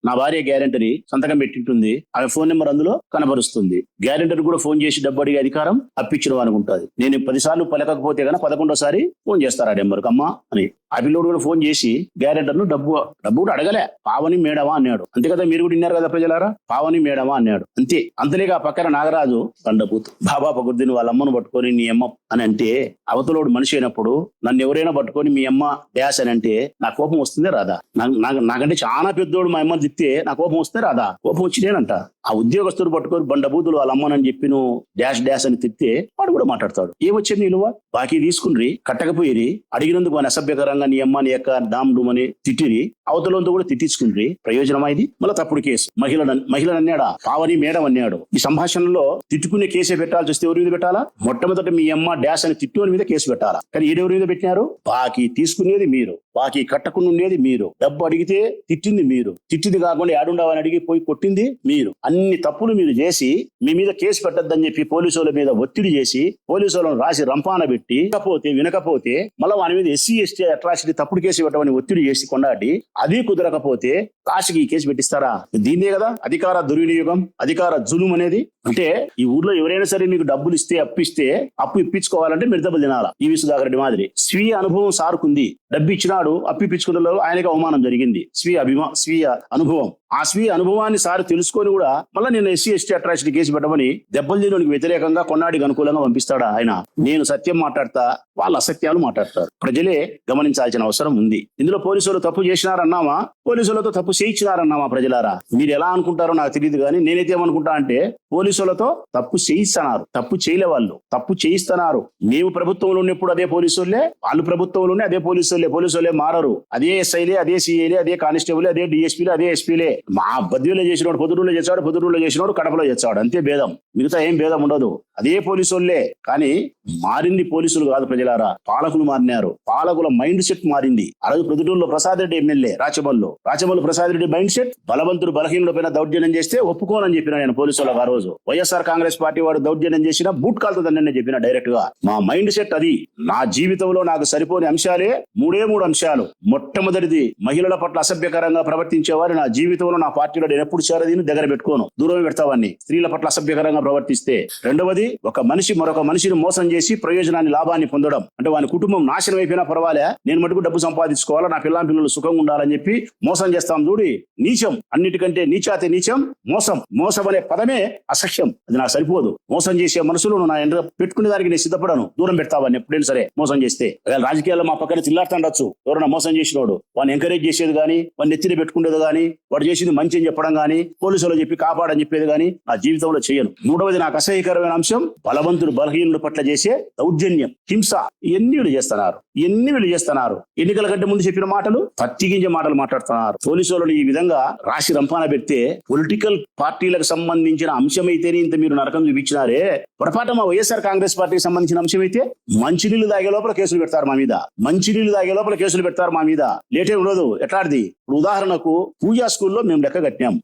నా భార్య గ్యారెంటరీ సంతకం పెట్టింటుంది, ఆమె ఫోన్ నెంబర్ అందులో కనబరుస్తుంది. గ్యారెంటర్ కూడా ఫోన్ చేసి డబ్బు అడిగే అధికారం అప్పించడం అనుకుంటుంది. నేను 10 సార్లు పలకకపోతే కనుక 11వ ఫోన్ చేస్తారు ఆ నెంబర్కి అమ్మా అని. ఆ పిల్లోడు కూడా ఫోన్ చేసి గ్యారెంటర్ ను డబ్బు కూడా అడగలే, పావని మేడమా అన్నాడు. అంతే కదా, మీరు కూడా విన్నారు కదా ప్రజలారా, పావని మేడమా అన్నాడు. అంతే. అంతలేగా పక్కన నాగరాజు బండబూతు బాబా పగుద్దిని వాళ్ళ అమ్మను పట్టుకొని నీ అమ్మ అని అంటే, అవతలోడు మనిషి అయినప్పుడు నన్ను ఎవరైనా పట్టుకొని మీ అమ్మ డ్యాష్ అని అంటే నా కోపం వస్తుందే రాదా? నాకంటే చాలా పెద్దోడు మా అమ్మని తిప్పితే నా కోపం వస్తే రాదా? కోపం వచ్చి నేనంట. ఆ ఉద్యోగస్తుడు పట్టుకొని బండబూతులు వాళ్ళ అమ్మనని చెప్పి నువ్వు డాష్ అని తిప్పితే వాడు కూడా మాట్లాడతాడు. ఏమొచ్చింది విలువ? బాకీ తీసుకుని కట్టకపోయి అడిగినందుకు అని అసభ్యకరంగా నీ అమ్మ నీ యొక్క డామ్ డూమ్ అని తిట్టిరి, అవతలంతో కూడా తిట్టించుకుండ్రి. ప్రయోజనమా ఇది? మళ్ళీ తప్పుడు కేసు. మహిళను అన్నాడా, పావని మేడం అన్నాడు. ఈ సంభాషణలో తిట్టుకునే కేసే పెట్టాల్సి వస్తే ఎవరి మీద పెట్టాలా? మొట్టమొదట మీ అమ్మ డాష్ అని తిట్టుని మీద కేసు పెట్టాలా. కానీ ఈడెవరి మీద పెట్టినారు? బాకీ తీసుకునేది మీరు, బాకీ కట్టకుండా ఉండేది మీరు, డబ్బు అడిగితే తిట్టింది మీరు, తిట్టింది కాకుండా ఏడుండవని అడిగి పోయి కొట్టింది మీరు. అన్ని తప్పులు మీరు చేసి మీ మీద కేసు పెట్టద్దని చెప్పి పోలీసుల మీద ఒత్తిడి చేసి పోలీసులను రాసి రంపాన పెట్టి వినకపోతే మళ్ళీ వాని మీద SC ST అట్రాసిటీ తప్పుడు కేసు పెట్టమని ఒత్తిడి చేసి కొన్నాడి, అది కుదరకపోతే లాస్ట్కి ఈ కేసు పెట్టిస్తారా? దీన్నే కదా అధికార దుర్వినియోగం, అధికార జులుం అనేది. అంటే ఈ ఊర్లో ఎవరైనా సరే మీకు డబ్బులు ఇస్తే అప్పు ఇప్పించుకోవాలంటే మీరు డబ్బులు తినాలా. ఈ సుధాకర్ రెడ్డి మాదిరి స్వీయ అనుభవం సారుకుంది. డబ్బు ఇచ్చినాడు, అప్పు ఇప్పించుకున్న ఆయనకి అవమానం జరిగింది. స్వీయ అనుభవం. ఆ స్వీయ అనుభవాన్ని సార్ తెలుసుకొని కూడా మళ్ళీ నేను SC ST అట్రాసిటీ కేసు పెట్టమని దెబ్బలు తినడానికి వ్యతిరేకంగా కొన్నాడికి అనుకూలంగా పంపిస్తాడా ఆయన? నేను సత్యం మాట్లాడతా, వాళ్ళు అసత్యాలు మాట్లాడతారు. ప్రజలే గమనించాల్సిన అవసరం ఉంది. ఇందులో పోలీసులు తప్పు చేసినారన్నామా, పోలీసులతో తప్పు చేయించినారన్నామా? ప్రజలారా మీరు ఎలా అనుకుంటారో నాకు తెలియదు, కానీ నేనైతే ఏమనుకుంటా అంటే పోలీసులతో తప్పు చేయిస్తున్నారు, తప్పు చేయలే వాళ్ళు, తప్పు చేయిస్తున్నారు. మేము ప్రభుత్వంలో ఉన్నప్పుడు అదే పోలీసులే, వాళ్ళు ప్రభుత్వంలోనే అదే పోలీసులే మారరు. అదే SIలే, అదే CIలే, అదే కానిస్టేబుల్, అదే DSPలే, అదే SPలే. మా బద్దిలో చేసినోడు పొద్దుటూరులో చేస్తాడు, పొద్దుటూరులో చేసినోడు కడపలో చేస్తాడు, అంతే భేదం. మిగతా ఏం భేదం ఉండదు. అదే పోలీసులే. కానీ మారింది పోలీసులు కాదు ప్రజలారా, పాలకులు మారినారు. పాలకుల మైండ్ సెట్ మారింది. ఆ రోజు ప్రొద్దుటూరులో Prasad Reddy MLA Rachamallu Prasad Reddy mind set, బలవంతుడు బలహీనుల పైన దౌర్జన్యం చేస్తే ఒప్పుకోనని చెప్పిన నేను పోలీసులకు. ఆ రోజు వైఎస్ఆర్ కాంగ్రెస్ పార్టీ వాడు దౌర్జన్యం చేసినా బూట్ కాలుతో దండని చెప్పిన డైరెక్ట్ గా. మా మైండ్ సెట్ అది. నా జీవితంలో నాకు సరిపోని అంశాలే 3 అంశాలు. మొట్టమొదటిది, మహిళల పట్ల అసభ్యకరంగా ప్రవర్తించేవారు నా జీవితంలో నా పార్టీలో నేను ఎప్పుడు చేరదీని దగ్గర పెట్టుకోను, దూరం పెడతావాన్ని స్త్రీల పట్ల అసభ్యకరంగా ప్రవర్తిస్తే. రెండవది, ఒక మనిషి మరొక మనిషిని మోసం చేసి ప్రయోజనాన్ని లాభాన్ని పొందడం. అంటే వాని కుటుంబం నాశనం అయిపోయినా పర్వాలే, నేను మటుకు డబ్బు సంపాదించుకోవాలా, నా పిల్లలు సుఖంగా ఉండాలని చెప్పి మోసం చేస్తాం చూడి. నీచం, అన్నిటికంటే నీచాతి నీచం మోసం అనే పదమే అసహ్యం. అది నాకు సరిపోదు. మోసం చేసే మనసులను నా ఎండ పెట్టుకునే దానికి నేను సిద్ధపడను, దూరం పెడతావాన్ని ఎప్పుడైనా సరే మోసం చేస్తే. రాజకీయాల్లో మా పక్కన చిల్లాడుతుండొచ్చు ఎవరైనా మోసం చేసినోడు, వాడిని ఎంకరేజ్ చేసేది కానీ, వాడిని ఎత్తిన పెట్టుకునేది కానీ, వాడు చేసింది మంచి అని చెప్పడం కానీ, పోలీసులు చెప్పి కాపాడని చెప్పేది కానీ నా జీవితంలో చేయను. మూడవది, నాకు అసహ్యకరమైన అంశం బలవంతుడు బలహీనుల పట్ల చేసే దౌర్జన్యం, హింస. ఎన్ని వీళ్ళు చేస్తున్నారు. ఎన్నికల కంటే ముందు చెప్పిన మాటలు పత్తిగింజ మాటలు మాట్లాడుతున్నారు. పోలీసులను ఈ విధంగా రాసి రంపాన పెడితే పొలిటికల్ పార్టీలకు సంబంధించిన అంశమైతేనే ఇంత మీరు నరకం చూపించినారే. పొరపాటు మా వైఎస్ఆర్ కాంగ్రెస్ పార్టీకి సంబంధించిన అంశం అయితే మంచినీళ్లు తాగే లోపల కేసులు పెడతారు మా మీద. లేటే ఉండదు. ఎట్లాంటిది? ఇప్పుడు ఉదాహరణకు పూజా స్కూల్లో మేము లెక్క కట్టినాం.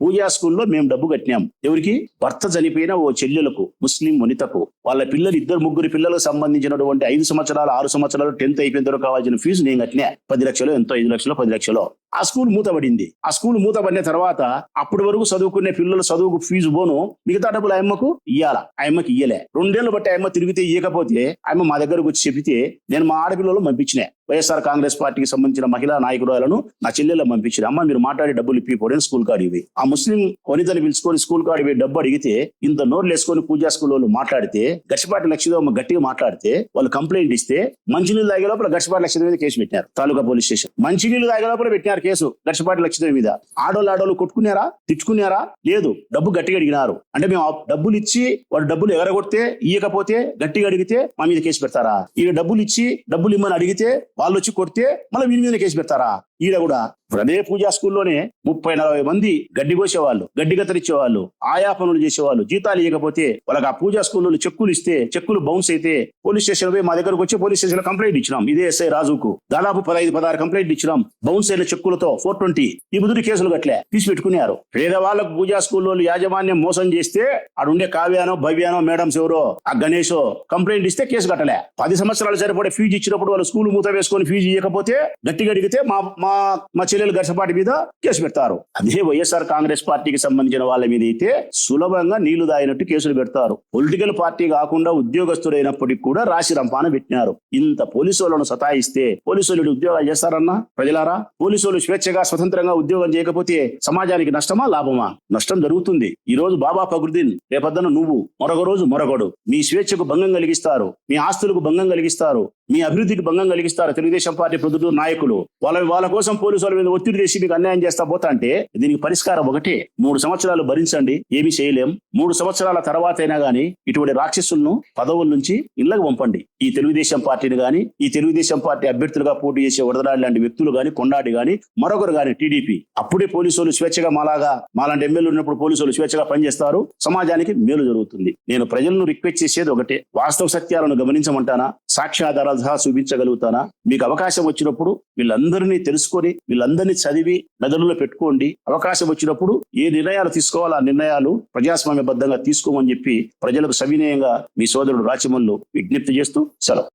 పూజా స్కూల్లో మేము డబ్బు కట్టినాం. ఎవరికి? భర్త చనిపోయిన ఓ చెల్లెలకు, ముస్లిం వనితకు. వాళ్ళ పిల్లలు 2-3 పిల్లలకు సంబంధించినటువంటి 5 సంవత్సరాలు 6 సంవత్సరాలు 10th అయిపోయిన తర్వాత కావాల్సిన ఫీజు నేను కట్టినా. 10 లక్షలు ఎంతో, 5 లక్షలు 10 లక్షలు. ఆ స్కూల్ మూతబడింది. ఆ స్కూల్ మూతబడిన తర్వాత అప్పటి వరకు చదువుకునే పిల్లలు చదువుకు ఫీజు పోను, మిగతా డబ్బులు ఆయమ్మకు ఇయ్యాలా. ఆయమ్మకి ఇయ్యలే. 2 ఏళ్లు బట్టి ఆయమ్మ తిరిగితే ఇయ్యకపోతే ఆయమ్మ మా దగ్గరకు వచ్చి చెబితే నేను మా ఆడపిల్లలు పంపించిన. వైఎస్ఆర్ కాంగ్రెస్ పార్టీకి సంబంధించిన మహిళా నాయకురాలను నా చెల్లెళ్ళ పంపించిన. అమ్మ మీరు మాట్లాడి డబ్బులు ఇప్పిపోవడం స్కూల్ కార్డు ఇవి. ఆ ముస్లిం వనితని పిలుచుకొని స్కూల్ కార్డు ఇవి డబ్బు అడిగితే ఇంత నోర్లు వేసుకొని పూజా స్కూల్ వాళ్ళు మాట్లాడితే, గచ్చిపాటి లక్ష్మీదేవమ్మ గట్టిగా మాట్లాడితే వాళ్ళు కంప్లైంట్ ఇస్తే మంచినీళ్ళు తాగే లోపల గచ్చిపాటి లక్ష్మీదేవి మీద కేసు పెట్టినారు. తాలూకా పోలీస్ స్టేషన్. మంచినీళ్ళు తాగే లోపల పెట్టినారు కేసు గచ్చిపాటి లక్ష్మీదేవి మీద. ఆడోళ్ళు కొట్టుకున్నారా, తిట్టుకున్నారా? లేదు. డబ్బు గట్టిగా అడిగినారు. అంటే మేము డబ్బులు ఇచ్చి వాడు డబ్బులు ఎగరగొడితే ఇయ్యకపోతే గట్టిగా అడిగితే మా మీద కేసు పెడతారా? ఈ డబ్బులు ఇచ్చి డబ్బులు ఇమ్మని అడిగితే వాళ్ళు వచ్చి కొడితే మళ్ళీ వీరి మీద కేసు పెడతారా? ఈడ కూడా అదే పూజా స్కూల్లోనే 30-40 మంది గడ్డి కోసేవాళ్ళు, గడ్డి కత్తిరించేవాళ్ళు, ఆయా పనులు చేసేవాళ్ళు. జీతాలు ఇవ్వకపోతే వాళ్ళకి ఆ పూజా స్కూల్లో చెక్కులు ఇస్తే చెక్కులు బౌన్స్ అయితే పోలీస్ స్టేషన్ పోయి మా దగ్గరకు వచ్చి పోలీస్ స్టేషన్ లో కంప్లైంట్ ఇచ్చినాం. ఇదే SI రాజుకు దాదాపు 15-16 కంప్లైంట్ ఇచ్చినాం. బౌన్స్ అయిన చెక్కులతో 420 ఈ బుద్ధుడి కేసులు గట్లే తీసి పెట్టుకున్నారు. పేదవాళ్ళకు పూజా స్కూల్లో యాజమాన్యం మోసం చేస్తే ఆడుండే కావ్యానో భవ్యానో మేడమ్స్ ఎవరో ఆ గణేషో కంప్లైంట్ ఇస్తే కేసు కట్టలే. 10 సంవత్సరాలు సరిపడే ఫీజు ఇచ్చినప్పుడు వాళ్ళు స్కూల్ మూత వేసుకొని ఫీజు ఇవ్వకపోతే గట్టిగా అడిగితే మా చెల్లి చెల్లెలు గర్సపాటి మీద కేసు పెడతారు. అదే వైఎస్ఆర్ కాంగ్రెస్ పార్టీకి సంబంధించిన వాళ్ళ మీద అయితే సులభంగా నీళ్లు దాగినట్టు కేసులు పెడతారు. పొలిటికల్ పార్టీ కాకుండా ఉద్యోగస్తుడైనప్పటికీ కూడా రాసి రంపాన పెట్టినారు. ఇంత పోలీసు వాళ్ళను సతాయిస్తే పోలీసు వాళ్ళు ఉద్యోగాలు చేస్తారన్నా? ప్రజలారా, పోలీసు వాళ్ళు స్వేచ్ఛగా స్వతంత్రంగా ఉద్యోగం చేయకపోతే సమాజానికి నష్టమా లాభమా? నష్టం జరుగుతుంది. ఈ రోజు బాబా ఫక్రుద్దీన్, రేపొద్దున నువ్వు, మరొక రోజు మరొకడు మీ స్వేచ్ఛకు భంగం కలిగిస్తారు, మీ ఆస్తులకు భంగం కలిగిస్తారు, మీ అభివృద్ధికి భంగం కలిగిస్తారు. తెలుగుదేశం పార్టీ ప్రొద్దుటూరు నాయకులు వాళ్ళ కోసం పోలీసు వాళ్ళ మీద ఒత్తిడి చేసి మీకు అన్యాయం చేస్తా పోతా అంటే దీనికి పరిష్కారం ఒకటే, 3 సంవత్సరాలు భరించండి, ఏమీ చేయలేం. 3 సంవత్సరాల తర్వాత అయినా గానీ ఇటువంటి రాక్షసులను పదవుల నుంచి ఇళ్లకు పంపండి. ఈ తెలుగుదేశం పార్టీని గాని, ఈ తెలుగుదేశం పార్టీ అభ్యర్థులుగా పోటీ చేసే వరదరాజు లాంటి వ్యక్తులు గాని, కొండాటి గాని, మరొకరు గాని టీడీపీ, అప్పుడే పోలీసులు స్వేచ్ఛగా మాలాంటి ఎమ్మెల్యేలు ఉన్నప్పుడు పోలీసులు స్వేచ్ఛగా పనిచేస్తారు, సమాజానికి మేలు జరుగుతుంది. నేను ప్రజలను రిక్వెస్ట్ చేసేది ఒకటే, వాస్తవ సత్యాలను గమనించమంటానా, సాక్ష్యాధారాలు సహా చూపించగలుగుతానా? మీకు అవకాశం వచ్చినప్పుడు వీళ్ళందరినీ తెలుసుకొని వీళ్ళందరినీ చదివి మెదడులో పెట్టుకోండి. అవకాశం వచ్చినప్పుడు ఏ నిర్ణయాలు తీసుకోవాలో ఆ నిర్ణయాలు ప్రజాస్వామ్యబద్ధంగా తీసుకోమని చెప్పి ప్రజలకు సవినయంగా మీ సోదరుడు రాచమల్లు విజ్ఞప్తి చేస్తూ సెలవు.